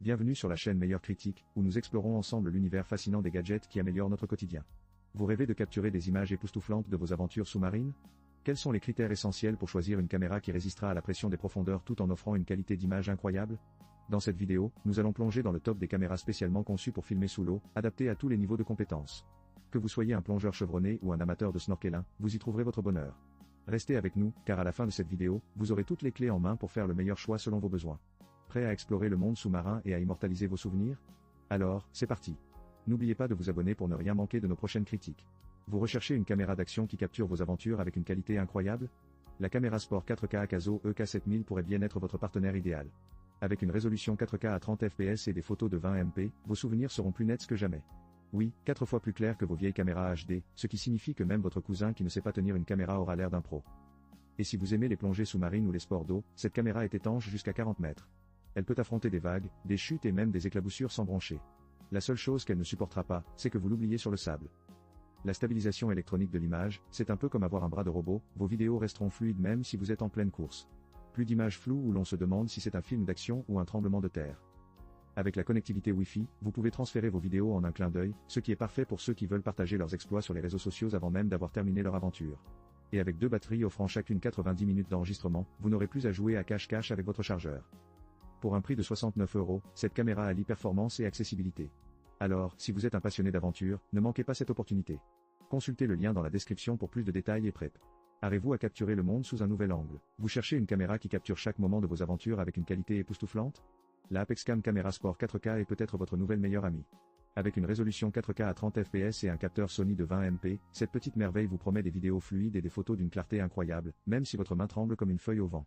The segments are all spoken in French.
Bienvenue sur la chaîne Meilleure Critique, où nous explorons ensemble l'univers fascinant des gadgets qui améliorent notre quotidien. Vous rêvez de capturer des images époustouflantes de vos aventures sous-marines? Quels sont les critères essentiels pour choisir une caméra qui résistera à la pression des profondeurs tout en offrant une qualité d'image incroyable? Dans cette vidéo, nous allons plonger dans le top des caméras spécialement conçues pour filmer sous l'eau, adaptées à tous les niveaux de compétences. Que vous soyez un plongeur chevronné ou un amateur de snorkeling, vous y trouverez votre bonheur. Restez avec nous, car à la fin de cette vidéo, vous aurez toutes les clés en main pour faire le meilleur choix selon vos besoins. Prêt à explorer le monde sous-marin et à immortaliser vos souvenirs? Alors, c'est parti. N'oubliez pas de vous abonner pour ne rien manquer de nos prochaines critiques. Vous recherchez une caméra d'action qui capture vos aventures avec une qualité incroyable? La caméra sport 4K Akazo EK7000 pourrait bien être votre partenaire idéal. Avec une résolution 4K à 30 fps et des photos de 20 MP, vos souvenirs seront plus nets que jamais. Oui, 4 fois plus clairs que vos vieilles caméras HD, ce qui signifie que même votre cousin qui ne sait pas tenir une caméra aura l'air d'un pro. Et si vous aimez les plongées sous-marines ou les sports d'eau, cette caméra est étanche jusqu'à 40 mètres. Elle peut affronter des vagues, des chutes et même des éclaboussures sans broncher. La seule chose qu'elle ne supportera pas, c'est que vous l'oubliez sur le sable. La stabilisation électronique de l'image, c'est un peu comme avoir un bras de robot, vos vidéos resteront fluides même si vous êtes en pleine course. Plus d'images floues où l'on se demande si c'est un film d'action ou un tremblement de terre. Avec la connectivité Wi-Fi, vous pouvez transférer vos vidéos en un clin d'œil, ce qui est parfait pour ceux qui veulent partager leurs exploits sur les réseaux sociaux avant même d'avoir terminé leur aventure. Et avec 2 batteries offrant chacune 90 minutes d'enregistrement, vous n'aurez plus à jouer à cache-cache avec votre chargeur. Pour un prix de 69 €, cette caméra allie performance et accessibilité. Alors, si vous êtes un passionné d'aventure, ne manquez pas cette opportunité. Consultez le lien dans la description pour plus de détails et prep. Arrêtez-vous à capturer le monde sous un nouvel angle? Vous cherchez une caméra qui capture chaque moment de vos aventures avec une qualité époustouflante? La Apexcam Camera Sport 4K est peut-être votre nouvelle meilleure amie. Avec une résolution 4K à 30 fps et un capteur Sony de 20 MP, cette petite merveille vous promet des vidéos fluides et des photos d'une clarté incroyable, même si votre main tremble comme une feuille au vent.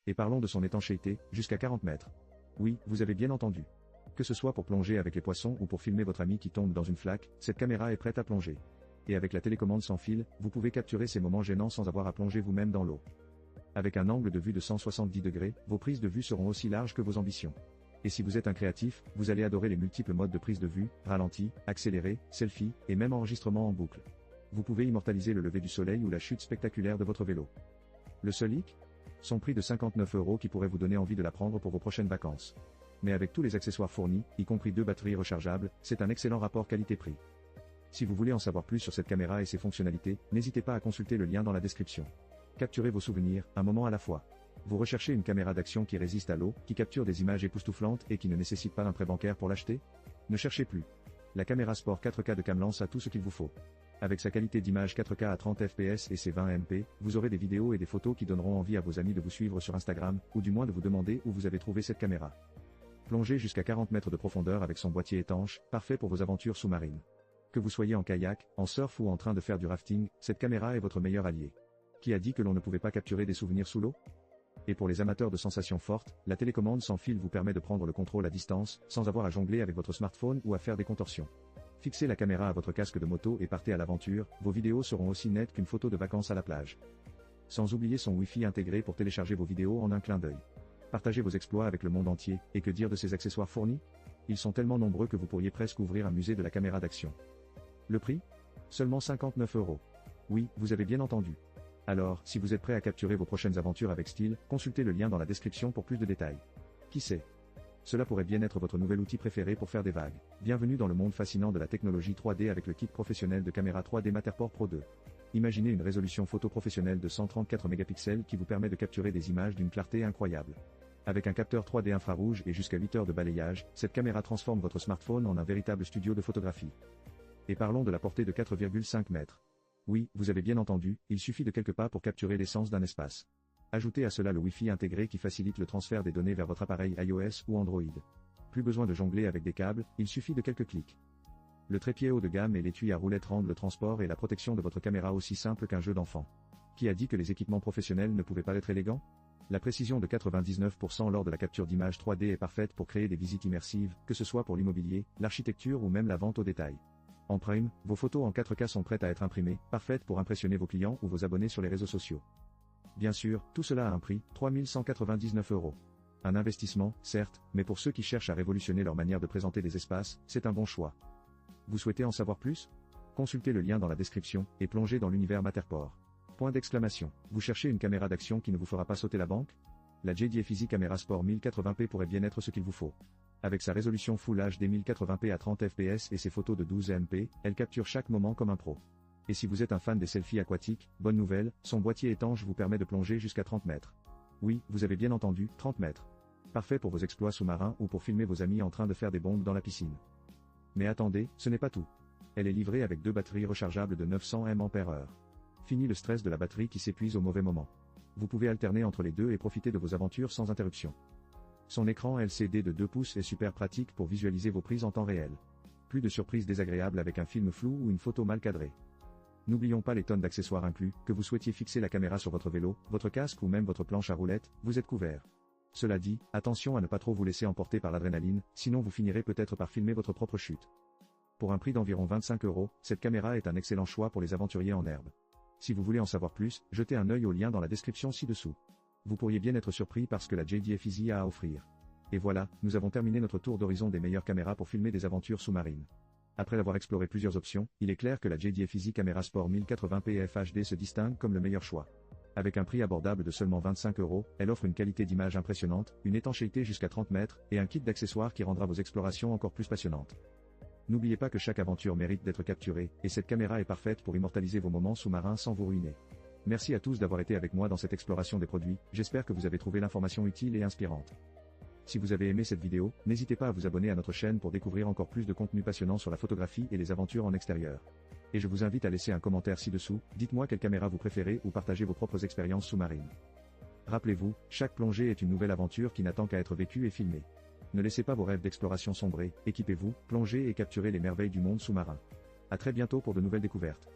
Et parlons de son étanchéité, jusqu'à 40 mètres. Oui, vous avez bien entendu. Que ce soit pour plonger avec les poissons ou pour filmer votre ami qui tombe dans une flaque, cette caméra est prête à plonger. Et avec la télécommande sans fil, vous pouvez capturer ces moments gênants sans avoir à plonger vous-même dans l'eau. Avec un angle de vue de 170 degrés, vos prises de vue seront aussi larges que vos ambitions. Et si vous êtes un créatif, vous allez adorer les multiples modes de prise de vue, ralenti, accéléré, selfie, et même enregistrement en boucle. Vous pouvez immortaliser le lever du soleil ou la chute spectaculaire de votre vélo. Le seul hic? Son prix de 59 € qui pourrait vous donner envie de la prendre pour vos prochaines vacances. Mais avec tous les accessoires fournis, y compris 2 batteries rechargeables, c'est un excellent rapport qualité-prix. Si vous voulez en savoir plus sur cette caméra et ses fonctionnalités, n'hésitez pas à consulter le lien dans la description. Capturez vos souvenirs, un moment à la fois. Vous recherchez une caméra d'action qui résiste à l'eau, qui capture des images époustouflantes et qui ne nécessite pas un prêt bancaire pour l'acheter? Ne cherchez plus. La caméra sport 4K de Camlance a tout ce qu'il vous faut. Avec sa qualité d'image 4K à 30 fps et ses 20 MP, vous aurez des vidéos et des photos qui donneront envie à vos amis de vous suivre sur Instagram, ou du moins de vous demander où vous avez trouvé cette caméra. Plongez jusqu'à 40 mètres de profondeur avec son boîtier étanche, parfait pour vos aventures sous-marines. Que vous soyez en kayak, en surf ou en train de faire du rafting, cette caméra est votre meilleur allié. Qui a dit que l'on ne pouvait pas capturer des souvenirs sous l'eau? Et pour les amateurs de sensations fortes, la télécommande sans fil vous permet de prendre le contrôle à distance, sans avoir à jongler avec votre smartphone ou à faire des contorsions. Fixez la caméra à votre casque de moto et partez à l'aventure, vos vidéos seront aussi nettes qu'une photo de vacances à la plage. Sans oublier son Wi-Fi intégré pour télécharger vos vidéos en un clin d'œil. Partagez vos exploits avec le monde entier, et que dire de ces accessoires fournis? Ils sont tellement nombreux que vous pourriez presque ouvrir un musée de la caméra d'action. Le prix? Seulement 59 €. Oui, vous avez bien entendu. Alors, si vous êtes prêt à capturer vos prochaines aventures avec style, consultez le lien dans la description pour plus de détails. Qui sait? Cela pourrait bien être votre nouvel outil préféré pour faire des vagues. Bienvenue dans le monde fascinant de la technologie 3D avec le kit professionnel de caméra 3D Matterport Pro 2. Imaginez une résolution photo professionnelle de 134 mégapixels qui vous permet de capturer des images d'une clarté incroyable. Avec un capteur 3D infrarouge et jusqu'à 8 heures de balayage, cette caméra transforme votre smartphone en un véritable studio de photographie. Et parlons de la portée de 4,5 mètres. Oui, vous avez bien entendu, il suffit de quelques pas pour capturer l'essence d'un espace. Ajoutez à cela le Wi-Fi intégré qui facilite le transfert des données vers votre appareil iOS ou Android. Plus besoin de jongler avec des câbles, il suffit de quelques clics. Le trépied haut de gamme et l'étui à roulettes rendent le transport et la protection de votre caméra aussi simple qu'un jeu d'enfant. Qui a dit que les équipements professionnels ne pouvaient pas être élégants? La précision de 99% lors de la capture d'images 3D est parfaite pour créer des visites immersives, que ce soit pour l'immobilier, l'architecture ou même la vente au détail. En prime, vos photos en 4K sont prêtes à être imprimées, parfaites pour impressionner vos clients ou vos abonnés sur les réseaux sociaux. Bien sûr, tout cela a un prix, 3199 €. Un investissement, certes, mais pour ceux qui cherchent à révolutionner leur manière de présenter des espaces, c'est un bon choix. Vous souhaitez en savoir plus? Consultez le lien dans la description, et plongez dans l'univers Matterport. Point d'exclamation. Vous cherchez une caméra d'action qui ne vous fera pas sauter la banque? La JDFeezy Camera Sport 1080p pourrait bien être ce qu'il vous faut. Avec sa résolution Full HD 1080p à 30 fps et ses photos de 12 MP, elle capture chaque moment comme un pro. Et si vous êtes un fan des selfies aquatiques, bonne nouvelle, son boîtier étanche vous permet de plonger jusqu'à 30 mètres. Oui, vous avez bien entendu, 30 mètres. Parfait pour vos exploits sous-marins ou pour filmer vos amis en train de faire des bombes dans la piscine. Mais attendez, ce n'est pas tout. Elle est livrée avec 2 batteries rechargeables de 900 mAh. Fini le stress de la batterie qui s'épuise au mauvais moment. Vous pouvez alterner entre les deux et profiter de vos aventures sans interruption. Son écran LCD de 2 pouces est super pratique pour visualiser vos prises en temps réel. Plus de surprises désagréables avec un film flou ou une photo mal cadrée. N'oublions pas les tonnes d'accessoires inclus, que vous souhaitiez fixer la caméra sur votre vélo, votre casque ou même votre planche à roulettes, vous êtes couvert. Cela dit, attention à ne pas trop vous laisser emporter par l'adrénaline, sinon vous finirez peut-être par filmer votre propre chute. Pour un prix d'environ 25 €, cette caméra est un excellent choix pour les aventuriers en herbe. Si vous voulez en savoir plus, jetez un œil au lien dans la description ci-dessous. Vous pourriez bien être surpris par ce que la JDF Easy a à offrir. Et voilà, nous avons terminé notre tour d'horizon des meilleures caméras pour filmer des aventures sous-marines. Après avoir exploré plusieurs options, il est clair que la JDF Easy Camera Sport 1080p FHD se distingue comme le meilleur choix. Avec un prix abordable de seulement 25 €, elle offre une qualité d'image impressionnante, une étanchéité jusqu'à 30 mètres, et un kit d'accessoires qui rendra vos explorations encore plus passionnantes. N'oubliez pas que chaque aventure mérite d'être capturée, et cette caméra est parfaite pour immortaliser vos moments sous-marins sans vous ruiner. Merci à tous d'avoir été avec moi dans cette exploration des produits, j'espère que vous avez trouvé l'information utile et inspirante. Si vous avez aimé cette vidéo, n'hésitez pas à vous abonner à notre chaîne pour découvrir encore plus de contenu passionnant sur la photographie et les aventures en extérieur. Et je vous invite à laisser un commentaire ci-dessous, dites-moi quelle caméra vous préférez ou partagez vos propres expériences sous-marines. Rappelez-vous, chaque plongée est une nouvelle aventure qui n'attend qu'à être vécue et filmée. Ne laissez pas vos rêves d'exploration sombrer, équipez-vous, plongez et capturez les merveilles du monde sous-marin. À très bientôt pour de nouvelles découvertes.